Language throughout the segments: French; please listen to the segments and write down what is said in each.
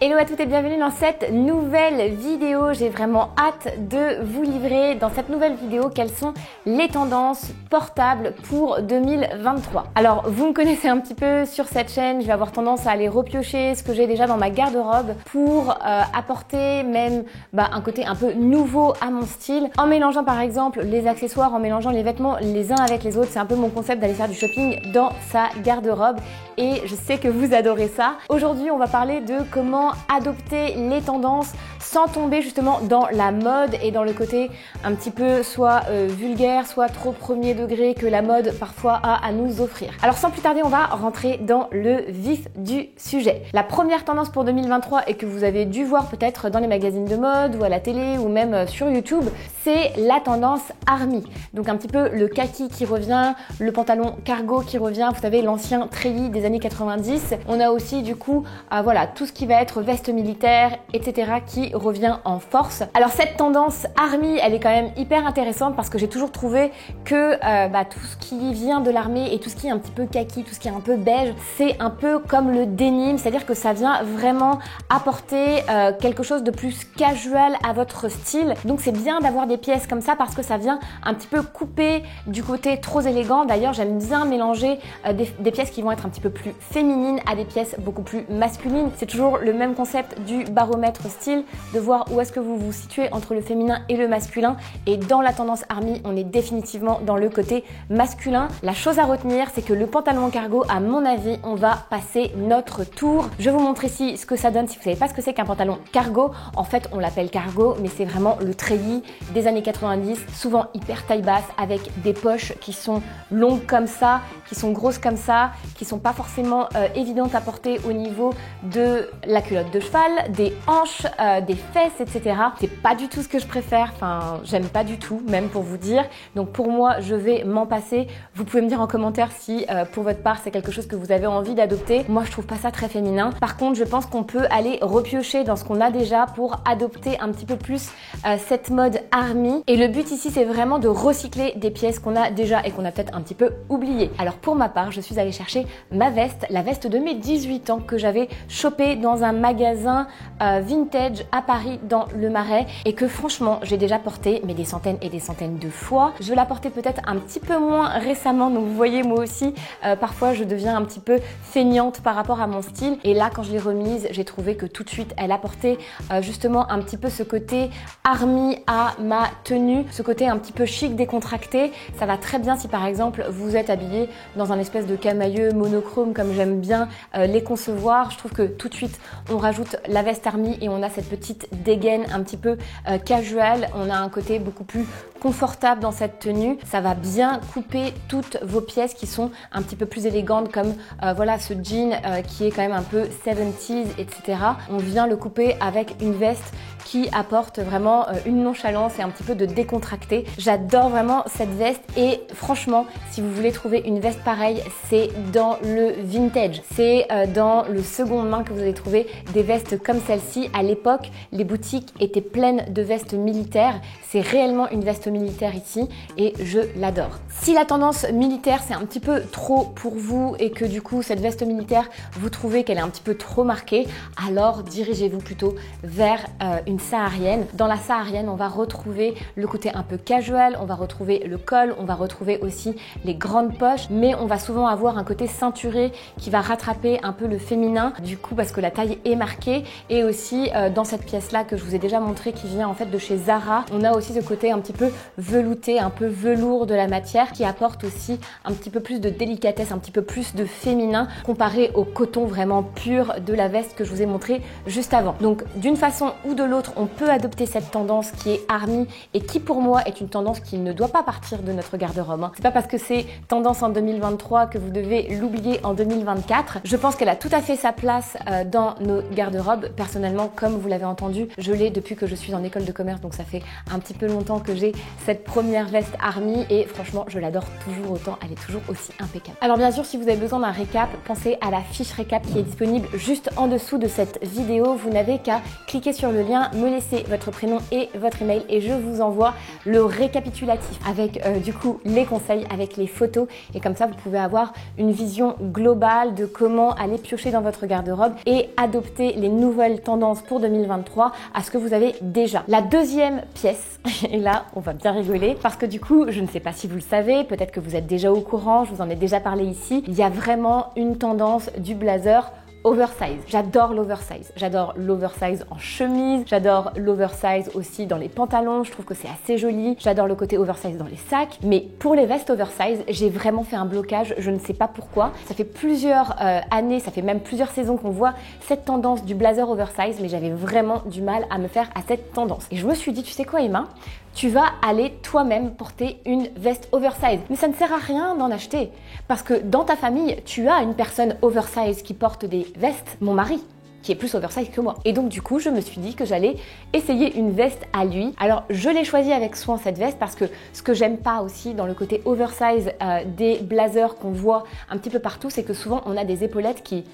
Hello à toutes et bienvenue dans cette nouvelle vidéo. J'ai vraiment hâte de vous livrer dans cette nouvelle vidéo quelles sont les tendances portables pour 2023. Alors vous me connaissez un petit peu sur cette chaîne, je vais avoir tendance à aller repiocher ce que j'ai déjà dans ma garde-robe pour apporter même un côté un peu nouveau à mon style en mélangeant par exemple les accessoires, en mélangeant les vêtements les uns avec les autres. C'est un peu mon concept d'aller faire du shopping dans sa garde-robe et je sais que vous adorez ça. Aujourd'hui on va parler de comment adopter les tendances sans tomber justement dans la mode et dans le côté un petit peu soit vulgaire, soit trop premier degré que la mode parfois a à nous offrir. Alors sans plus tarder, on va rentrer dans le vif du sujet. La première tendance pour 2023 et que vous avez dû voir peut-être dans les magazines de mode ou à la télé ou même sur YouTube, c'est la tendance army. Donc un petit peu le kaki qui revient, le pantalon cargo qui revient, vous savez l'ancien treillis des années 90. On a aussi du coup voilà tout ce qui va être veste militaire, etc. qui revient en force. Alors cette tendance army, elle est quand même hyper intéressante parce que j'ai toujours trouvé que tout ce qui vient de l'armée et tout ce qui est un petit peu kaki, tout ce qui est un peu beige, c'est un peu comme le denim, c'est-à-dire que ça vient vraiment apporter quelque chose de plus casual à votre style. Donc c'est bien d'avoir des pièces comme ça parce que ça vient un petit peu couper du côté trop élégant. D'ailleurs, j'aime bien mélanger des pièces qui vont être un petit peu plus féminines à des pièces beaucoup plus masculines. C'est toujours le même concept du baromètre style, de voir où est-ce que vous vous situez entre le féminin et le masculin. Et dans la tendance army, on est définitivement dans le côté masculin. La chose à retenir, c'est que le pantalon cargo, à mon avis, on va passer notre tour. Je vais vous montrer ici ce que ça donne si vous savez pas ce que c'est qu'un pantalon cargo. En fait, on l'appelle cargo, mais c'est vraiment le treillis des années 90, souvent hyper taille basse, avec des poches qui sont longues comme ça, qui sont grosses comme ça, qui sont pas forcément évidentes à porter au niveau de la culotte de cheval, des hanches, des fesses, etc. C'est pas du tout ce que je préfère, enfin j'aime pas du tout, même pour vous dire. Donc pour moi, je vais m'en passer. Vous pouvez me dire en commentaire si pour votre part c'est quelque chose que vous avez envie d'adopter. Moi je trouve pas ça très féminin. Par contre, je pense qu'on peut aller repiocher dans ce qu'on a déjà pour adopter un petit peu plus cette mode army. Et le but ici, c'est vraiment de recycler des pièces qu'on a déjà et qu'on a peut-être un petit peu oubliées. Alors pour ma part, je suis allée chercher ma veste, la veste de mes 18 ans que j'avais chopée dans un magasin vintage à Paris dans le Marais et que franchement j'ai déjà porté mais des centaines et des centaines de fois. Je vais la porter peut-être un petit peu moins récemment, donc vous voyez moi aussi parfois je deviens un petit peu feignante par rapport à mon style et là quand je l'ai remise j'ai trouvé que tout de suite elle apportait justement un petit peu ce côté army à ma tenue, ce côté un petit peu chic décontracté. Ça va très bien si par exemple vous êtes habillé dans un espèce de camailleux monochrome comme j'aime bien les concevoir. Je trouve que tout de suite on rajoute la veste army et on a cette petite dégaine un petit peu casual. On a un côté beaucoup plus confortable dans cette tenue. Ça va bien couper toutes vos pièces qui sont un petit peu plus élégantes comme voilà ce jean qui est quand même un peu 70s, etc. On vient le couper avec une veste qui apporte vraiment une nonchalance et un petit peu de décontracté. J'adore vraiment cette veste et franchement, si vous voulez trouver une veste pareille, c'est dans le vintage. C'est dans le seconde main que vous allez trouver des vestes comme celle-ci. À l'époque, les boutiques étaient pleines de vestes militaires. C'est réellement une veste militaire ici et je l'adore. Si la tendance militaire, c'est un petit peu trop pour vous et que du coup, cette veste militaire, vous trouvez qu'elle est un petit peu trop marquée, alors dirigez-vous plutôt vers une saharienne. Dans la saharienne, on va retrouver le côté un peu casual, on va retrouver le col, on va retrouver aussi les grandes poches, mais on va souvent avoir un côté ceinturé qui va rattraper un peu le féminin, du coup parce que la taille est marquée. Et aussi dans cette pièce-là que je vous ai déjà montré qui vient en fait de chez Zara, on a aussi ce côté un petit peu velouté, un peu velours de la matière qui apporte aussi un petit peu plus de délicatesse, un petit peu plus de féminin comparé au coton vraiment pur de la veste que je vous ai montré juste avant. Donc d'une façon ou de l'autre, on peut adopter cette tendance qui est army et qui pour moi est une tendance qui ne doit pas partir de notre garde-robe. C'est pas parce que c'est tendance en 2023 que vous devez l'oublier en 2024. Je pense qu'elle a tout à fait sa place dans nos garde-robes. Personnellement, comme vous l'avez entendu, je l'ai depuis que je suis en école de commerce, donc ça fait un petit peu longtemps que j'ai cette première veste army et franchement, je l'adore toujours autant, elle est toujours aussi impeccable. Alors bien sûr, si vous avez besoin d'un récap, pensez à la fiche récap qui est disponible juste en dessous de cette vidéo. Vous n'avez qu'à cliquer sur le lien, me laisser votre prénom et votre email et je vous envoie le récapitulatif avec du coup les conseils, avec les photos et comme ça vous pouvez avoir une vision globale de comment aller piocher dans votre garde-robe et adopter les nouvelles tendances pour 2023 à ce que vous avez déjà. La deuxième pièce, et là on va bien rigoler parce que du coup je ne sais pas si vous le savez, peut-être que vous êtes déjà au courant, je vous en ai déjà parlé ici, il y a vraiment une tendance du blazer oversize. J'adore l'oversize. J'adore l'oversize en chemise, j'adore l'oversize aussi dans les pantalons, je trouve que c'est assez joli. J'adore le côté oversize dans les sacs, mais pour les vestes oversize, j'ai vraiment fait un blocage, je ne sais pas pourquoi. Ça fait plusieurs années, ça fait même plusieurs saisons qu'on voit cette tendance du blazer oversize, mais j'avais vraiment du mal à me faire à cette tendance. Et je me suis dit, tu sais quoi Emma, tu vas aller toi-même porter une veste oversize. Mais ça ne sert à rien d'en acheter parce que dans ta famille, tu as une personne oversize qui porte des vestes, mon mari, qui est plus oversize que moi. Et donc du coup, je me suis dit que j'allais essayer une veste à lui. Alors je l'ai choisie avec soin cette veste parce que ce que j'aime pas aussi dans le côté oversize des blazers qu'on voit un petit peu partout, c'est que souvent on a des épaulettes qui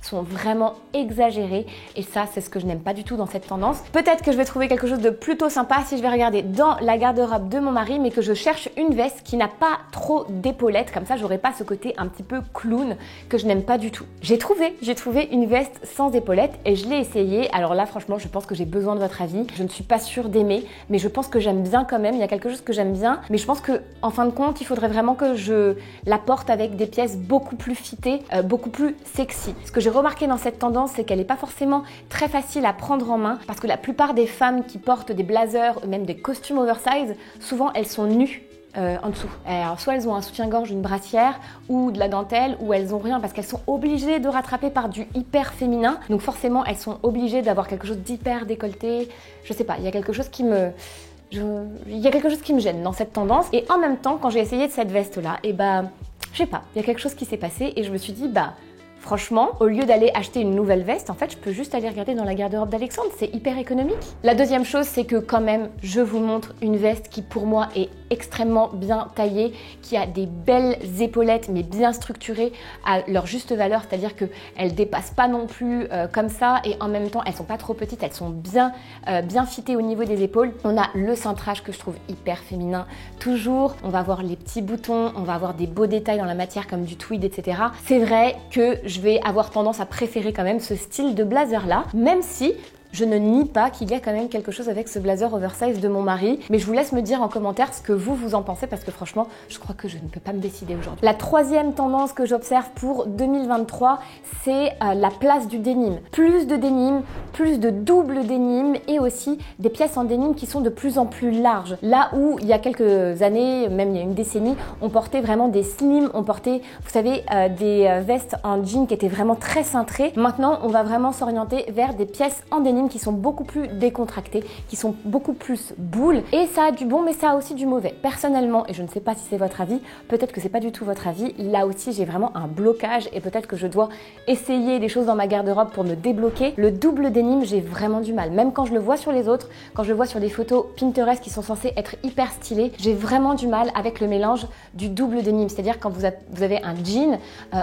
sont vraiment exagérées et ça c'est ce que je n'aime pas du tout dans cette tendance. Peut-être que je vais trouver quelque chose de plutôt sympa si je vais regarder dans la garde-robe de mon mari, mais que je cherche une veste qui n'a pas trop d'épaulettes, comme ça j'aurai pas ce côté un petit peu clown que je n'aime pas du tout. J'ai trouvé une veste sans épaulettes et je l'ai essayée. Alors là franchement je pense que j'ai besoin de votre avis, je ne suis pas sûre d'aimer, mais je pense que j'aime bien quand même, il y a quelque chose que j'aime bien, mais je pense que en fin de compte il faudrait vraiment que je la porte avec des pièces beaucoup plus fitées, beaucoup plus sexy. Ce que j'ai remarqué dans cette tendance, c'est qu'elle n'est pas forcément très facile à prendre en main parce que la plupart des femmes qui portent des blazers, même des costumes oversize, souvent elles sont nues en dessous. Alors soit elles ont un soutien-gorge, une brassière ou de la dentelle, ou elles ont rien parce qu'elles sont obligées de rattraper par du hyper féminin. Donc forcément elles sont obligées d'avoir quelque chose d'hyper décolleté. Je sais pas, il y a quelque chose qui me... Il y a quelque chose qui me gêne dans cette tendance. Et en même temps, quand j'ai essayé de cette veste-là, et je sais pas, il y a quelque chose qui s'est passé et je me suis dit, franchement, au lieu d'aller acheter une nouvelle veste, en fait, je peux juste aller regarder dans la garde-robe d'Alexandre, c'est hyper économique. La deuxième chose, c'est que quand même, je vous montre une veste qui pour moi est extrêmement bien taillée, qui a des belles épaulettes mais bien structurées à leur juste valeur, c'est-à-dire qu'elles dépassent pas non plus comme ça et en même temps, elles sont pas trop petites, elles sont bien fitées au niveau des épaules. On a le cintrage que je trouve hyper féminin toujours, on va avoir les petits boutons, on va avoir des beaux détails dans la matière comme du tweed, etc. C'est vrai que je vais avoir tendance à préférer quand même ce style de blazer là, même si je ne nie pas qu'il y a quand même quelque chose avec ce blazer oversize de mon mari, mais je vous laisse me dire en commentaire ce que vous en pensez parce que franchement, je crois que je ne peux pas me décider aujourd'hui. La troisième tendance que j'observe pour 2023, c'est la place du denim. Plus de denim, plus de double denim et aussi des pièces en denim qui sont de plus en plus larges. Là où il y a quelques années, même il y a une décennie, on portait vraiment des slims, on portait, vous savez, des vestes en jean qui étaient vraiment très cintrées. Maintenant, on va vraiment s'orienter vers des pièces en denim qui sont beaucoup plus décontractées, qui sont beaucoup plus boules et ça a du bon mais ça a aussi du mauvais. Personnellement, et je ne sais pas si c'est votre avis, peut-être que c'est pas du tout votre avis, là aussi j'ai vraiment un blocage et peut-être que je dois essayer des choses dans ma garde-robe pour me débloquer. Le double denim, j'ai vraiment du mal. Même quand je le vois sur les autres, quand je le vois sur des photos Pinterest qui sont censées être hyper stylées, j'ai vraiment du mal avec le mélange du double denim. C'est-à-dire quand vous avez un jean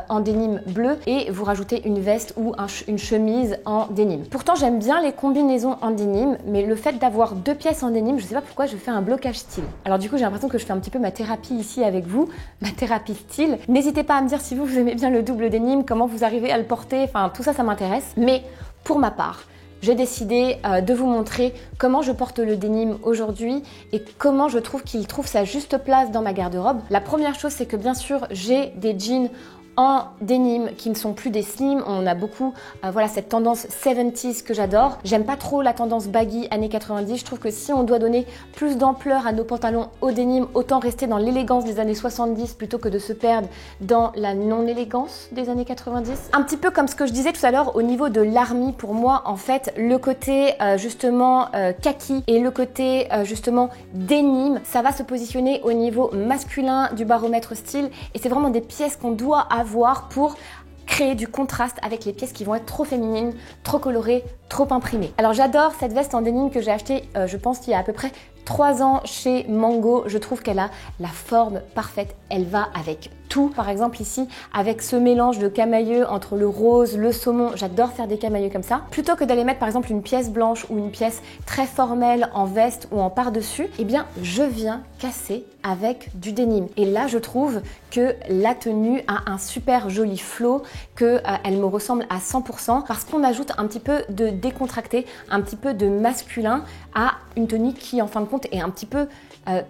en denim bleu et vous rajoutez une veste ou une chemise en denim. Pourtant j'aime bien les combinaisons en denim, mais le fait d'avoir deux pièces en denim, je sais pas pourquoi je fais un blocage style. Alors du coup, j'ai l'impression que je fais un petit peu ma thérapie ici avec vous, ma thérapie style. N'hésitez pas à me dire si vous aimez bien le double denim, comment vous arrivez à le porter, enfin tout ça, ça m'intéresse. Mais pour ma part, j'ai décidé de vous montrer comment je porte le denim aujourd'hui et comment je trouve qu'il trouve sa juste place dans ma garde-robe. La première chose, c'est que bien sûr, j'ai des jeans en denim qui ne sont plus des slims. On a beaucoup voilà, cette tendance 70s que j'adore. J'aime pas trop la tendance baggy années 90. Je trouve que si on doit donner plus d'ampleur à nos pantalons au denim, autant rester dans l'élégance des années 70 plutôt que de se perdre dans la non-élégance des années 90. Un petit peu comme ce que je disais tout à l'heure au niveau de l'army, pour moi en fait le côté justement kaki et le côté justement denim, ça va se positionner au niveau masculin du baromètre style et c'est vraiment des pièces qu'on doit avoir pour créer du contraste avec les pièces qui vont être trop féminines, trop colorées, trop imprimées. Alors j'adore cette veste en denim que j'ai achetée, je pense qu'il y a à peu près 3 ans chez Mango, je trouve qu'elle a la forme parfaite, elle va avec tout. Par exemple ici, avec ce mélange de camailleux entre le rose, le saumon, j'adore faire des camailleux comme ça. Plutôt que d'aller mettre par exemple une pièce blanche ou une pièce très formelle en veste ou en par-dessus, eh bien je viens casser avec du denim. Et là je trouve que la tenue a un super joli flow, qu'elle me ressemble à 100% parce qu'on ajoute un petit peu de décontracté, un petit peu de masculin à une tenue qui en fin de compte est un petit peu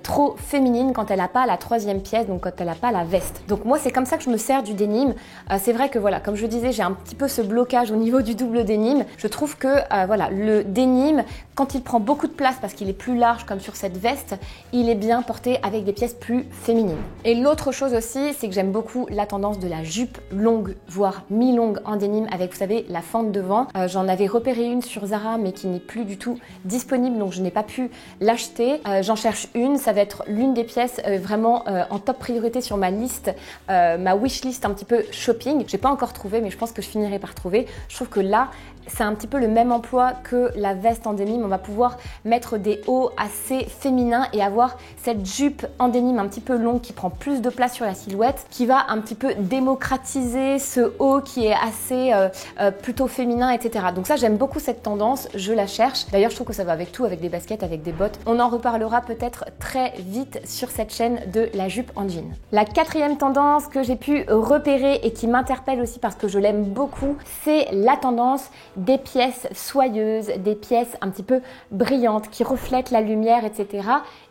trop féminine quand elle n'a pas la 3e pièce, donc quand elle n'a pas la veste. Donc moi c'est comme ça que je me sers du denim. C'est vrai que voilà, comme je disais, j'ai un petit peu ce blocage au niveau du double denim. Je trouve que voilà, le denim, quand il prend beaucoup de place parce qu'il est plus large comme sur cette veste, il est bien porté avec des pièces plus féminines. Et l'autre chose aussi, c'est que j'aime beaucoup la tendance de la jupe longue, voire mi-longue en denim avec, vous savez, la fente devant. J'en avais repéré une sur Zara mais qui n'est plus du tout disponible, donc je n'ai pas pu l'acheter. J'en cherche une. Ça va être l'une des pièces vraiment en top priorité sur ma liste, ma wish list un petit peu shopping. J'ai pas encore trouvé, mais je pense que je finirai par trouver. Je trouve que là, c'est un petit peu le même emploi que la veste en denim. On va pouvoir mettre des hauts assez féminins et avoir cette jupe en denim un petit peu longue qui prend plus de place sur la silhouette, qui va un petit peu démocratiser ce haut qui est assez plutôt féminin, etc. Donc ça, j'aime beaucoup cette tendance, je la cherche. D'ailleurs, je trouve que ça va avec tout, avec des baskets, avec des bottes. On en reparlera peut-être très vite sur cette chaîne de la jupe en jean. La 4e tendance que j'ai pu repérer et qui m'interpelle aussi parce que je l'aime beaucoup, c'est la tendance des pièces soyeuses, des pièces un petit peu brillantes qui reflètent la lumière, etc.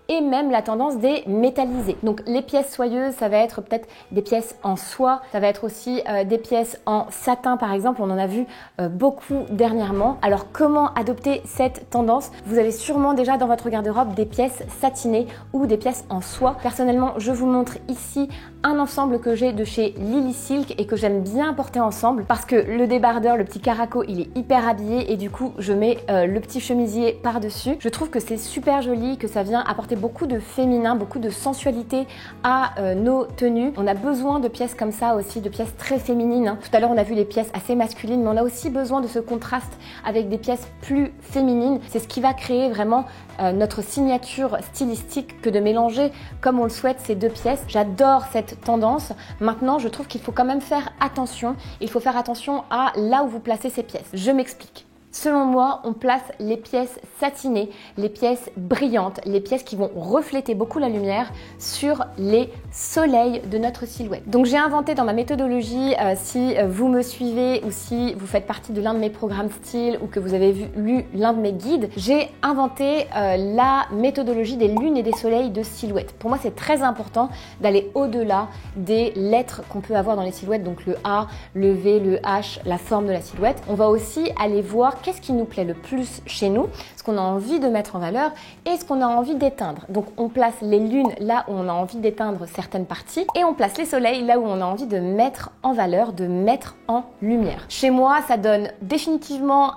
Et même la tendance des métallisés. Donc les pièces soyeuses, ça va être peut-être des pièces en soie, ça va être aussi des pièces en satin par exemple, on en a vu beaucoup dernièrement. Alors comment adopter cette tendance? Vous avez sûrement déjà dans votre garde-robe des pièces satinées ou des pièces en soie. Personnellement, je vous montre ici un ensemble que j'ai de chez Lily Silk et que j'aime bien porter ensemble parce que le débardeur, le petit caraco, il est hyper habillé et du coup je mets le petit chemisier par-dessus. Je trouve que c'est super joli, que ça vient apporter beaucoup de féminin, beaucoup de sensualité à nos tenues. On a besoin de pièces comme ça aussi, de pièces très féminines, hein. Tout à l'heure on a vu les pièces assez masculines, mais on a aussi besoin de ce contraste avec des pièces plus féminines. C'est ce qui va créer vraiment notre signature stylistique que de mélanger comme on le souhaite ces deux pièces. J'adore cette tendance. Maintenant, je trouve qu'il faut quand même faire attention. Il faut faire attention à là où vous placez ces pièces. Je m'explique. Selon moi, on place les pièces satinées, les pièces brillantes, les pièces qui vont refléter beaucoup la lumière sur les soleils de notre silhouette. Donc j'ai inventé dans ma méthodologie, si vous me suivez ou si vous faites partie de l'un de mes programmes style ou que vous avez lu l'un de mes guides, j'ai inventé la méthodologie des lunes et des soleils de silhouette. Pour moi, c'est très important d'aller au-delà des lettres qu'on peut avoir dans les silhouettes, donc le A, le V, le H, la forme de la silhouette. On va aussi aller voir qu'est-ce qui nous plaît le plus chez nous, ce qu'on a envie de mettre en valeur et ce qu'on a envie d'éteindre. Donc on place les lunes là où on a envie d'éteindre certaines parties et on place les soleils là où on a envie de mettre en valeur, de mettre en lumière. Chez moi, ça donne définitivement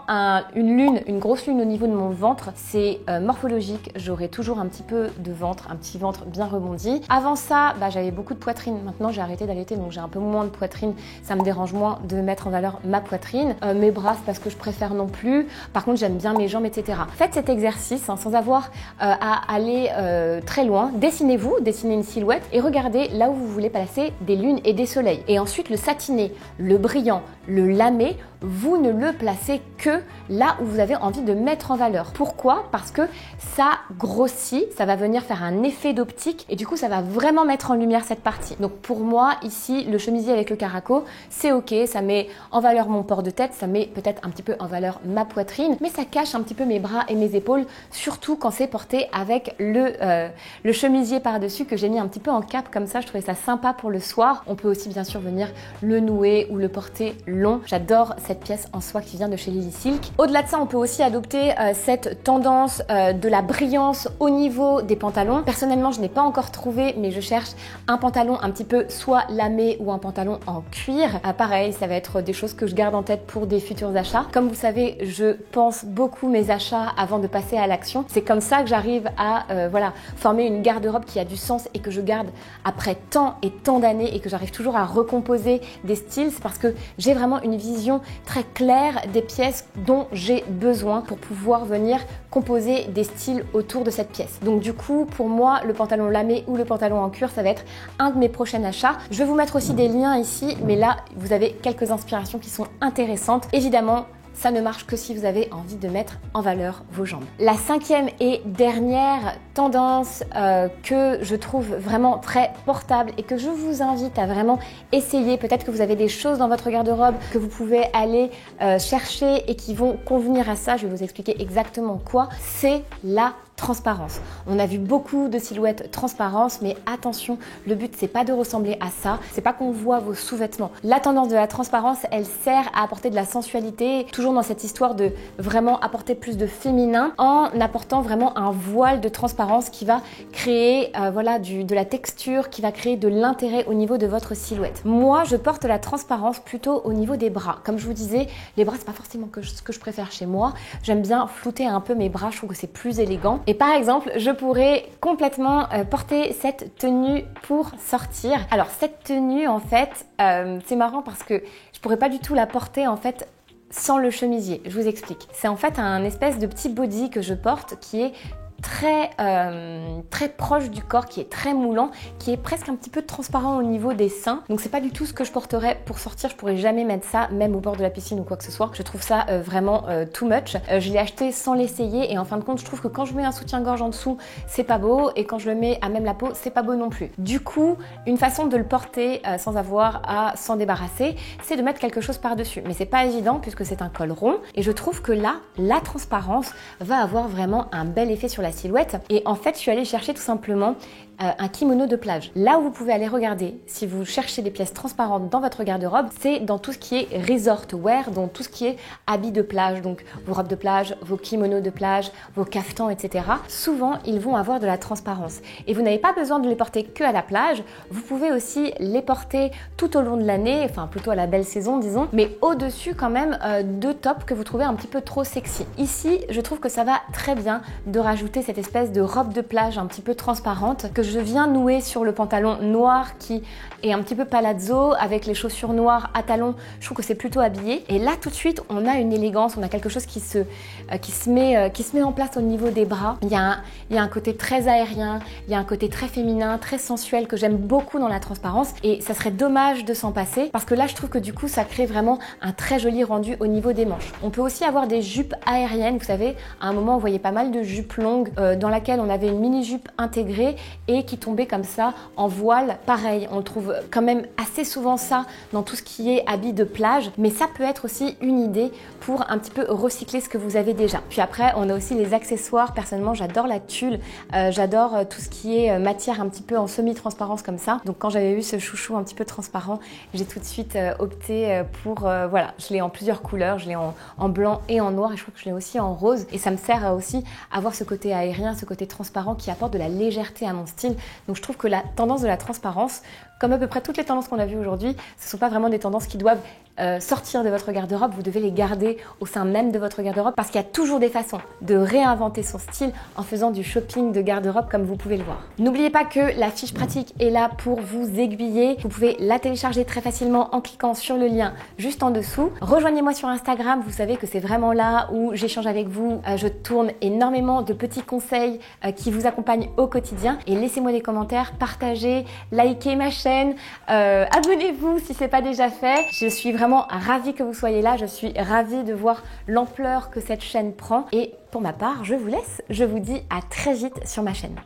une lune, une grosse lune au niveau de mon ventre. C'est morphologique, j'aurai toujours un petit peu de ventre, un petit ventre bien rebondi. Avant ça, j'avais beaucoup de poitrine. Maintenant, j'ai arrêté d'allaiter, donc j'ai un peu moins de poitrine. Ça me dérange moins de mettre en valeur ma poitrine. Mes bras, c'est parce que je préfère non plus. Par contre, j'aime bien mes jambes, etc. Faites cet exercice sans avoir à aller très loin. Dessinez une silhouette et regardez là où vous voulez placer des lunes et des soleils. Et ensuite, le satiné, le brillant, le lamé, vous ne le placez que là où vous avez envie de mettre en valeur. Pourquoi? Parce que ça grossit, ça va venir faire un effet d'optique et du coup, ça va vraiment mettre en lumière cette partie. Donc pour moi, ici, le chemisier avec le caraco, c'est ok, ça met en valeur mon port de tête, ça met peut-être un petit peu en valeur ma poitrine, mais ça cache un petit peu mes bras et mes épaules, surtout quand c'est porté avec le chemisier par-dessus que j'ai mis un petit peu en cap comme ça. Je trouvais ça sympa pour le soir. On peut aussi bien sûr venir le nouer ou le porter long. J'adore cette pièce en soie qui vient de chez Lily Silk. Au-delà de ça, on peut aussi adopter cette tendance de la brillance au niveau des pantalons. Personnellement, je n'ai pas encore trouvé, mais je cherche un pantalon un petit peu soit lamé ou un pantalon en cuir. Pareil, ça va être des choses que je garde en tête pour des futurs achats. Comme vous savez, je pense beaucoup mes achats avant de passer à l'action. C'est comme ça que j'arrive à former une garde-robe qui a du sens et que je garde après tant et tant d'années et que j'arrive toujours à recomposer des styles. C'est parce que j'ai vraiment vraiment une vision très claire des pièces dont j'ai besoin pour pouvoir venir composer des styles autour de cette pièce. Donc du coup, pour moi, le pantalon lamé ou le pantalon en cuir, ça va être un de mes prochains achats. Je vais vous mettre aussi des liens ici, mais là, vous avez quelques inspirations qui sont intéressantes. Évidemment, ça ne marche que si vous avez envie de mettre en valeur vos jambes. La cinquième et dernière tendance que je trouve vraiment très portable et que je vous invite à vraiment essayer, peut-être que vous avez des choses dans votre garde-robe que vous pouvez aller chercher et qui vont convenir à ça, je vais vous expliquer exactement quoi, c'est la transparence. On a vu beaucoup de silhouettes transparentes, mais attention, le but c'est pas de ressembler à ça, c'est pas qu'on voit vos sous-vêtements. La tendance de la transparence, elle sert à apporter de la sensualité, toujours dans cette histoire de vraiment apporter plus de féminin en apportant vraiment un voile de transparence qui va créer voilà, de la texture, qui va créer de l'intérêt au niveau de votre silhouette. Moi, je porte la transparence plutôt au niveau des bras. Comme je vous disais, les bras c'est pas forcément ce que je préfère chez moi. J'aime bien flouter un peu mes bras, je trouve que c'est plus élégant. Et par exemple, je pourrais complètement porter cette tenue pour sortir. Alors cette tenue en fait, c'est marrant parce que je pourrais pas du tout la porter en fait sans le chemisier. Je vous explique. C'est en fait un espèce de petit body que je porte qui est très proche du corps, qui est très moulant, qui est presque un petit peu transparent au niveau des seins. Donc c'est pas du tout ce que je porterais pour sortir. Je pourrais jamais mettre ça, même au bord de la piscine ou quoi que ce soit. Je trouve ça vraiment too much. Je l'ai acheté sans l'essayer et en fin de compte, je trouve que quand je mets un soutien-gorge en dessous, c'est pas beau et quand je le mets à même la peau, c'est pas beau non plus. Du coup, une façon de le porter sans avoir à s'en débarrasser, c'est de mettre quelque chose par-dessus. Mais c'est pas évident puisque c'est un col rond et je trouve que là, la transparence va avoir vraiment un bel effet sur la silhouette. Et en fait, je suis allée chercher tout simplement un kimono de plage. Là où vous pouvez aller regarder, si vous cherchez des pièces transparentes dans votre garde-robe, c'est dans tout ce qui est resort wear, dans tout ce qui est habits de plage, donc vos robes de plage, vos kimonos de plage, vos caftans, etc. Souvent, ils vont avoir de la transparence. Et vous n'avez pas besoin de les porter que à la plage, vous pouvez aussi les porter tout au long de l'année, enfin plutôt à la belle saison, disons, mais au-dessus quand même de tops que vous trouvez un petit peu trop sexy. Ici, je trouve que ça va très bien de rajouter cette espèce de robe de plage un petit peu transparente que je viens nouer sur le pantalon noir qui est un petit peu palazzo avec les chaussures noires à talons. Je trouve que c'est plutôt habillé. Et là, tout de suite, on a une élégance, on a quelque chose qui se met en place au niveau des bras. Il y a un côté très aérien, il y a un côté très féminin, très sensuel que j'aime beaucoup dans la transparence. Et ça serait dommage de s'en passer parce que là, je trouve que du coup, ça crée vraiment un très joli rendu au niveau des manches. On peut aussi avoir des jupes aériennes. Vous savez, à un moment, on voyait pas mal de jupes longues dans laquelle on avait une mini-jupe intégrée et qui tombait comme ça en voile. Pareil, on trouve quand même assez souvent ça dans tout ce qui est habits de plage, mais ça peut être aussi une idée pour un petit peu recycler ce que vous avez déjà. Puis après, on a aussi les accessoires. Personnellement, j'adore la tulle, j'adore tout ce qui est matière un petit peu en semi-transparence comme ça. Donc quand j'avais eu ce chouchou un petit peu transparent, j'ai tout de suite opté pour, voilà, je l'ai en plusieurs couleurs, je l'ai en blanc et en noir et je trouve que je l'ai aussi en rose et ça me sert aussi à avoir ce côté aérien, ce côté transparent qui apporte de la légèreté à mon style. Donc je trouve que la tendance de la transparence, comme à peu près toutes les tendances qu'on a vues aujourd'hui, ce ne sont pas vraiment des tendances qui doivent sortir de votre garde-robe, vous devez les garder au sein même de votre garde-robe parce qu'il y a toujours des façons de réinventer son style en faisant du shopping de garde-robe comme vous pouvez le voir. N'oubliez pas que la fiche pratique est là pour vous aiguiller. Vous pouvez la télécharger très facilement en cliquant sur le lien juste en dessous. Rejoignez-moi sur Instagram, vous savez que c'est vraiment là où j'échange avec vous. Je tourne énormément de petits conseils qui vous accompagnent au quotidien et laissez-moi des commentaires, partagez, likez ma chaîne, abonnez-vous si ce n'est pas déjà fait. Je suis vraiment ravie que vous soyez là, je suis ravie de voir l'ampleur que cette chaîne prend et pour ma part, je vous laisse, je vous dis à très vite sur ma chaîne.